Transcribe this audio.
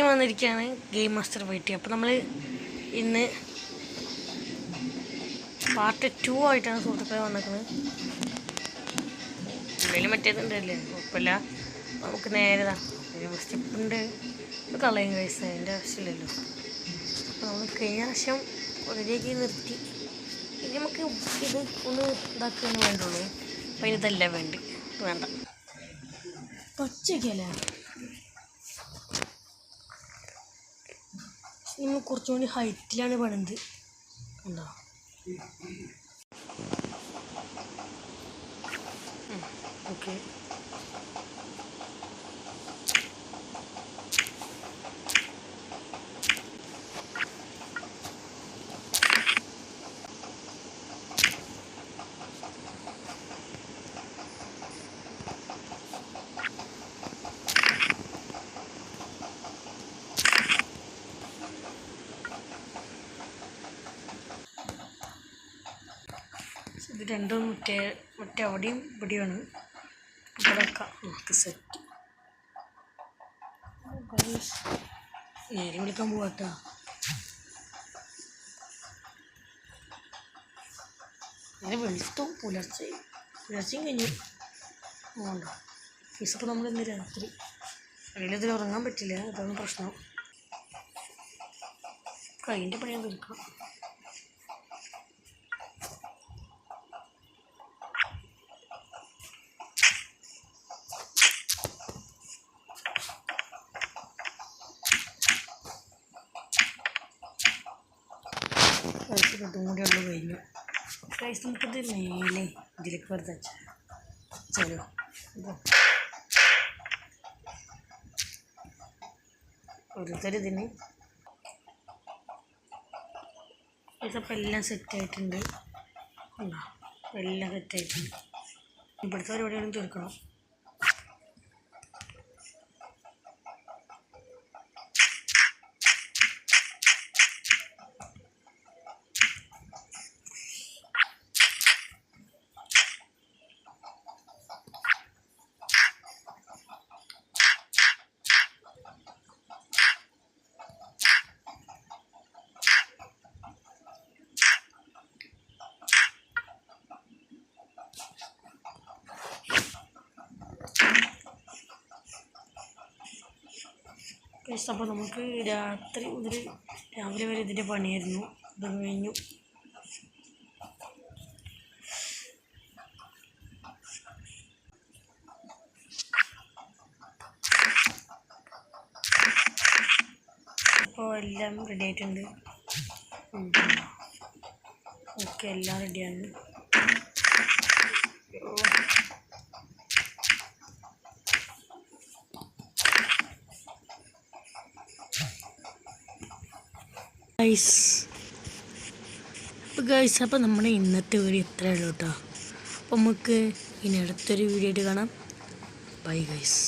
വന്നിരിക്കുകയാണ് game master പോയിട്ട്. അപ്പോൾ നമ്മൾ ഇന്ന് പാർട്ട് 2 ആയിട്ടാണ് സുഹൃത്തുക്കളെ വന്നിരിക്കുന്നത്. ഉള്ളിൽ മറ്റേതുണ്ടല്ലേ, കുഴപ്പമില്ല. നമുക്ക് നേരെ സ്റ്റെപ്പുണ്ട്, കളയും കഴിച്ച അതിൻ്റെ ആവശ്യമില്ലല്ലോ. അപ്പോൾ നമ്മൾ കഴിഞ്ഞ പ്രാവശ്യം ഒരേക്ക് നിർത്തി. ഇനി നമുക്ക് ഇത് ഒന്ന് ഇതാക്കുകയെന്ന് വേണ്ടുള്ളൂ. അപ്പോൾ ഇതല്ല വേണ്ട പച്ചയ്ക്കല്ലേ. നമ്മൾ കുറച്ചുകൂടി ഹൈറ്റിലാണ് പണിത്. ഉണ്ടോ? ഓക്കെ. ഇത് രണ്ടും മറ്റേ അവിടെയും ഇവിടെയാണ്. ഇവിടെയൊക്കെ നമുക്ക് സെറ്റ്. നേരെ വിളിക്കാൻ പോവാട്ടോ. അങ്ങനെ വെളുത്തു പുലർച്ചയും കഴിഞ്ഞു പോകണ്ട. ഫീസപ്പോൾ നമ്മൾ ഇന്ന് രാത്രി അല്ലെങ്കിൽ ഇതിൽ ഉറങ്ങാൻ പറ്റില്ല. അതാണ് പ്രശ്നം. കൈൻ്റെ പണിയാൻ തീർക്കാം. ഇതും കൂടി ഉള്ളു കഴിഞ്ഞു. കഴിച്ച് നമുക്കിത് മേലെ ഇതിലേക്ക് വെറുതെ ചെല്ലോ. ഓരോരുത്തരിതിന് ഇതപ്പോൾ എല്ലാം സെറ്റായിട്ടുണ്ട്. എല്ലാം സെറ്റായിട്ടുണ്ട്. ഇവിടുത്തെ പരിപാടികളും തീർക്കണം. അപ്പോൾ നമുക്ക് രാത്രി മുതൽ രാവിലെ വരെ ഇതിൻ്റെ പണിയായിരുന്നു. ഇത് കഴിഞ്ഞു. അപ്പോൾ എല്ലാം റെഡി ആയിട്ടുണ്ട്. ഓക്കെ, എല്ലാം റെഡിയാണ്. അപ്പോൾ നമ്മുടെ ഇന്നത്തെ വീഡിയോ ഇത്രയേ ഉള്ളൂ കേട്ടോ. അപ്പോൾ നമുക്ക് ഇനി അടുത്തൊരു വീഡിയോ ആയിട്ട് കാണാം. Bye guys.